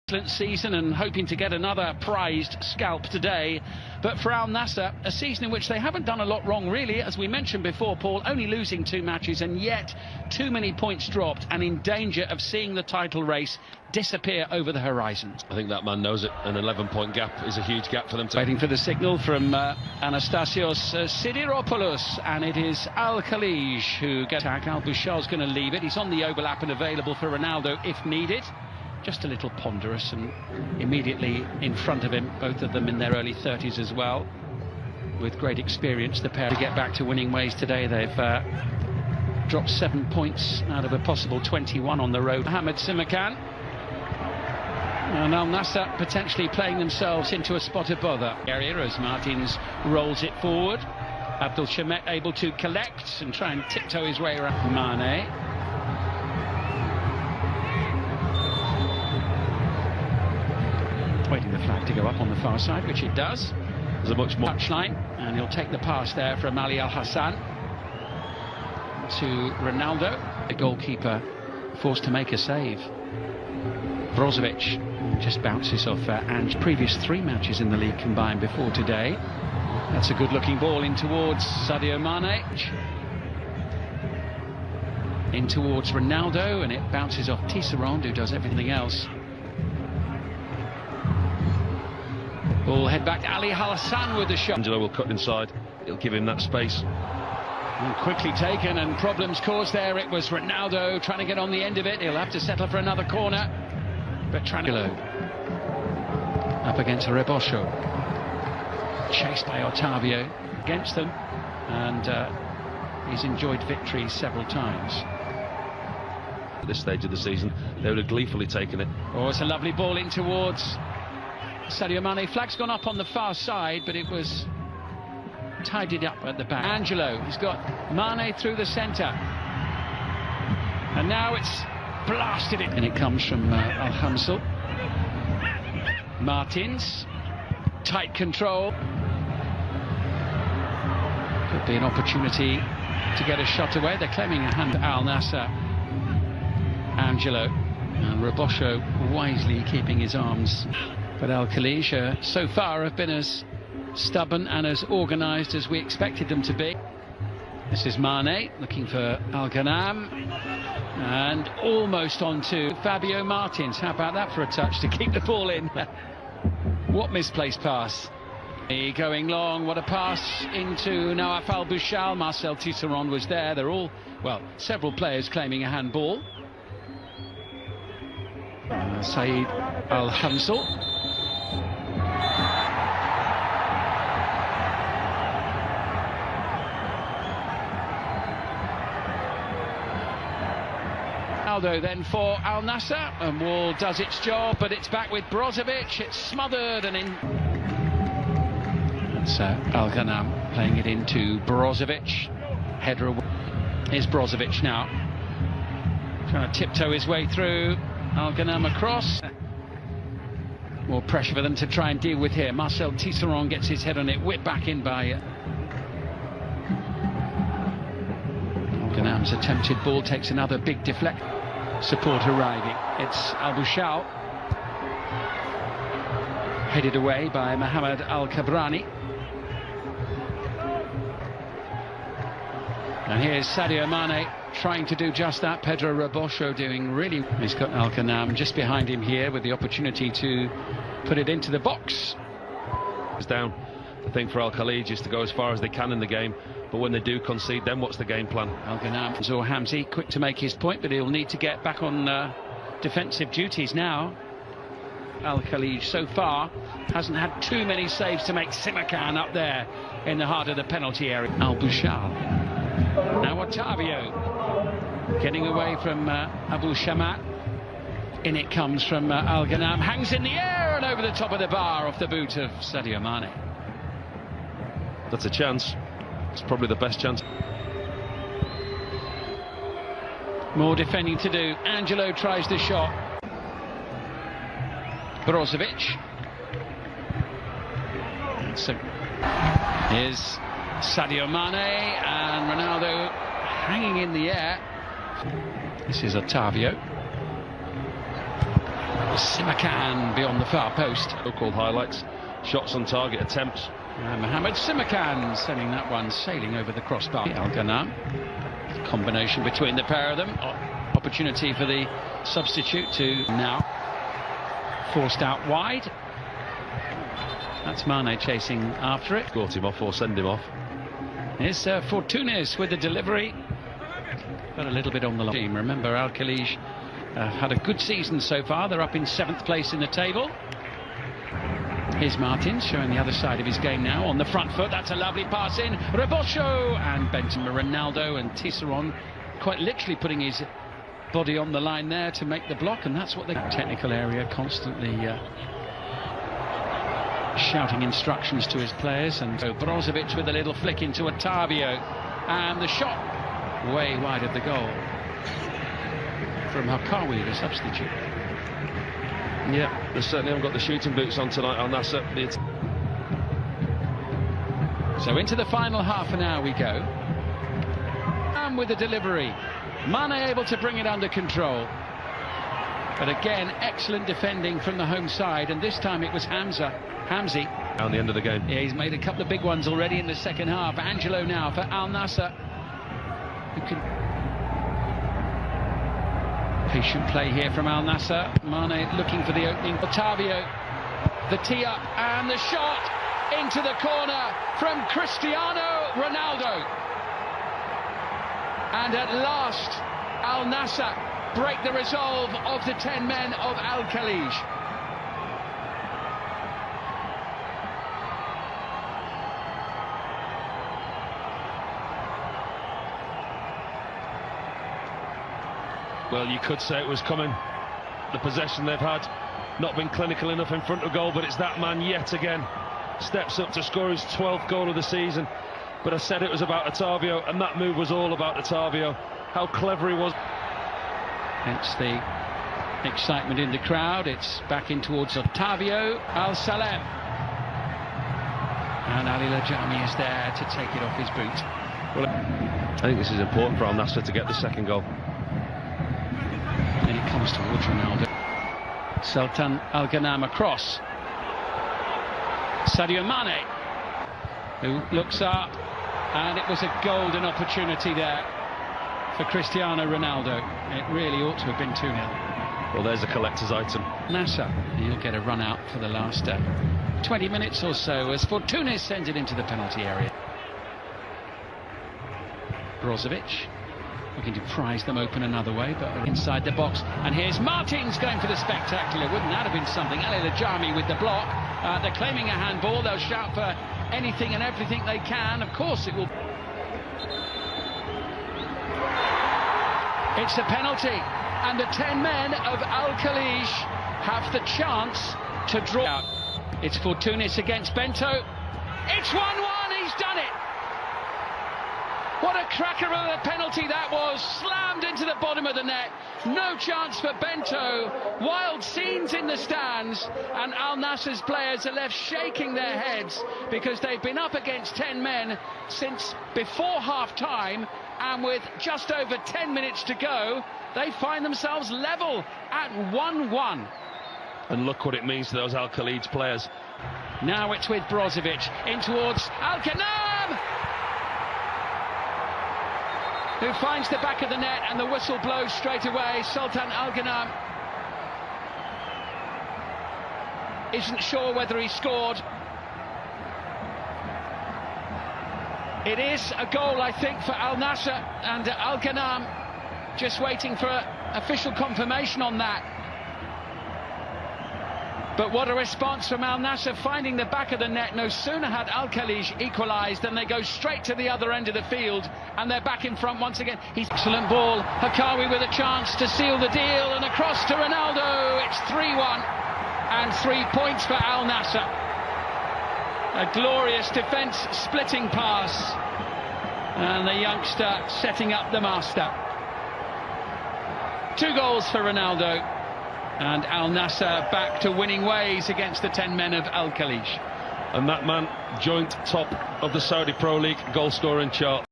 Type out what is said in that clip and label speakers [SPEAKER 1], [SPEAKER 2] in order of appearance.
[SPEAKER 1] Excellent season and hoping to get another prized scalp today. But for Al Nassr, a season in which they haven't done a lot wrong really, as we mentioned before, Paul, only losing 2 matches and yet too many points dropped and in danger of seeing the title race disappear over the horizon.
[SPEAKER 2] I think that man knows it. An 11-point gap is a huge gap for them to...
[SPEAKER 1] Waiting for the signal from Anastasios Sidiropoulos, and it is Al Khalij who gets attack. Al Bushal's going to leave it. He's on the overlap and available for Ronaldo if needed. Just a little ponderous, and immediately in front of him, both of them in their early 30s as well, with great experience, the pair to get back to winning ways today. They've dropped 7 points out of a possible 21 on the road. Mohamed Simakan and Al Nassr potentially playing themselves into a spot of bother area as Martins rolls it forward. Abdul Shamet able to collect and try and tiptoe his way around. Mane. Waiting the flag to go up on the far side, which it does.
[SPEAKER 2] There's a much more
[SPEAKER 1] touchline, and he'll take the pass there from Ali Al Hassan to Ronaldo. The goalkeeper forced to make a save. Brozovic just bounces off Ange. Previous 3 matches in the league combined before today. That's a good-looking ball in towards Sadio Mane. In towards Ronaldo, and it bounces off Tisserand, who does everything else. Ball head back to Ali Hassan with the shot.
[SPEAKER 2] Angelo will cut inside. It'll give him that space.
[SPEAKER 1] And quickly taken, and problems caused there. It was Ronaldo trying to get on the end of it. He'll have to settle for another corner. But Tranquillo up against Rebosho. Chased by Otavio against them. And he's enjoyed victories several times.
[SPEAKER 2] At this stage of the season, they would have gleefully taken it.
[SPEAKER 1] Oh, it's a lovely ball in towards Sadio Mane. Flag's gone up on the far side, but it was tidied up at the back. Angelo, he's got Mane through the centre, and now it's blasted it, and it comes from Al Hamsel. Martins, tight control. Could be an opportunity to get a shot away. They're claiming a hand. Al Nassr, Angelo, and Rebosho wisely keeping his arms. But Al Khalij so far have been as stubborn and as organised as we expected them to be. This is Mane looking for Al Ghanam, and almost onto Fabio Martins. How about that for a touch to keep the ball in? What misplaced pass. Going long, what a pass into Nawaf Al Bushal. Marcel Tisserand was there. They're all, well, several players claiming a handball. Said Al Hamsel. Ronaldo then for Al Nassr, and Wall does its job, but it's back with Brozovic. It's smothered and in. That's Al Ghanam playing it into Brozovic. Header. Here's Brozovic now, trying to tiptoe his way through. Al Ghanam across. More pressure for them to try and deal with here. Marcel Tisserand gets his head on it, whipped back in by Al Ghanam's attempted ball takes another big deflect. Support arriving. It's Al Bushal, headed away by Mohamed Al Kabrani. And here's Sadio Mane trying to do just that. Pedro Rebosho doing really. He's got Al Ghanam just behind him here with the opportunity to put it into the box.
[SPEAKER 2] It's down. The thing for Al Khalij is to go as far as they can in the game, but when they do concede, then what's the game plan?
[SPEAKER 1] Al Ghanam, Zor Hamzi, quick to make his point, but he'll need to get back on defensive duties now. Al Khalij so far hasn't had too many saves to make. Simakan up there in the heart of the penalty area. Al Bushal. Now Otavio getting away from Abu Shamat. In it comes from Al Ghanam, hangs in the air and over the top of the bar off the boot of Sadio Mane.
[SPEAKER 2] That's a chance. It's probably the best chance.
[SPEAKER 1] More defending to do. Angelo tries the shot. Brozovic. So here's Sadio Mane, and Ronaldo hanging in the air. This is Otavio. Simakan beyond the far post.
[SPEAKER 2] So-called highlights, shots on target, attempts.
[SPEAKER 1] Mohamed Simakan sending that one sailing over the crossbar. Al-Ghanam, combination between the pair of them. Opportunity for the substitute to now forced out wide. That's Mane chasing after it.
[SPEAKER 2] Got him off or send him off.
[SPEAKER 1] Here's Fortunes with the delivery. But a little bit on the team. Remember, Al-Khalij had a good season so far. They're up in 7th place in the table. Here's Martins showing the other side of his game now on the front foot. That's a lovely pass in. Rebosho and Benzema, Ronaldo and Tisserand quite literally putting his body on the line there to make the block, and that's what the technical area constantly shouting instructions to his players. And so Brozovic with a little flick into Otavio, and the shot way wide of the goal from Hakawi, the substitute.
[SPEAKER 2] Yeah, they certainly haven't got the shooting boots on tonight, Al Nassr.
[SPEAKER 1] So into the final half an hour we go. And with the delivery, Mane able to bring it under control. But again, excellent defending from the home side, and this time it was Hamzi.
[SPEAKER 2] Down the end of the game.
[SPEAKER 1] Yeah, he's made a couple of big ones already in the second half. Angelo now for Al Nassr, who can... Patient play here from Al Nassr. Mane looking for the opening. Otavio, the tee up and the shot into the corner from Cristiano Ronaldo. And at last, Al Nassr break the resolve of the 10 men of Al-Khalij.
[SPEAKER 2] Well, you could say it was coming. The possession they've had, not been clinical enough in front of goal, but it's that man yet again. Steps up to score his 12th goal of the season. But I said it was about Otavio, and that move was all about Otavio. How clever he was.
[SPEAKER 1] Hence the excitement in the crowd. It's back in towards Otavio. Al-Salem. And Ali Lajami is there to take it off his boot.
[SPEAKER 2] Well, I think this is important for Al Nassr to get the second goal.
[SPEAKER 1] And it comes towards Ronaldo. Sultan Al-Ghanam across. Sadio Mane, who looks up, and it was a golden opportunity there for Cristiano Ronaldo. It really ought to have been 2-0.
[SPEAKER 2] Well, there's a collector's item.
[SPEAKER 1] Nassr, he'll get a run out for the last 20 minutes or so as Fortunes sends it into the penalty area. Brozovic looking to prise them open another way, but inside the box. And here's Martins going for the spectacular. Wouldn't that have been something? Ali Lajami with the block. They're claiming a handball. They'll shout for anything and everything they can. Of course it will. It's a penalty, and the 10 men of Al-Khalij have the chance to draw out. It's Fortunes against Bento. It's 1-1. He's done it. What a cracker of a penalty that was. Slammed into the bottom of the net. No chance for Bento. Wild scenes in the stands, and Al Nassr's players are left shaking their heads because they've been up against 10 men since before half-time, and with just over 10 minutes to go, they find themselves level at 1-1.
[SPEAKER 2] And look what it means to those Al-Khalij players.
[SPEAKER 1] Now it's with Brozovic in towards Al-Ghanam, who finds the back of the net, and the whistle blows straight away. Sultan Al-Ghanam isn't sure whether he scored. It is a goal, I think, for Al Nassr, and Al-Ghanam just waiting for official confirmation on that. But what a response from Al Nassr, finding the back of the net. No sooner had Al-Khalij equalised than they go straight to the other end of the field, and they're back in front once again. He's excellent ball. Hakawi with a chance to seal the deal, and across to Ronaldo. It's 3-1 and 3 points for Al Nassr. A glorious defence splitting pass, and the youngster setting up the master. 2 goals for Ronaldo. And Al Nassr back to winning ways against the 10 men of Al-Khalij.
[SPEAKER 2] And that man, joint top of the Saudi Pro League goal scoring chart.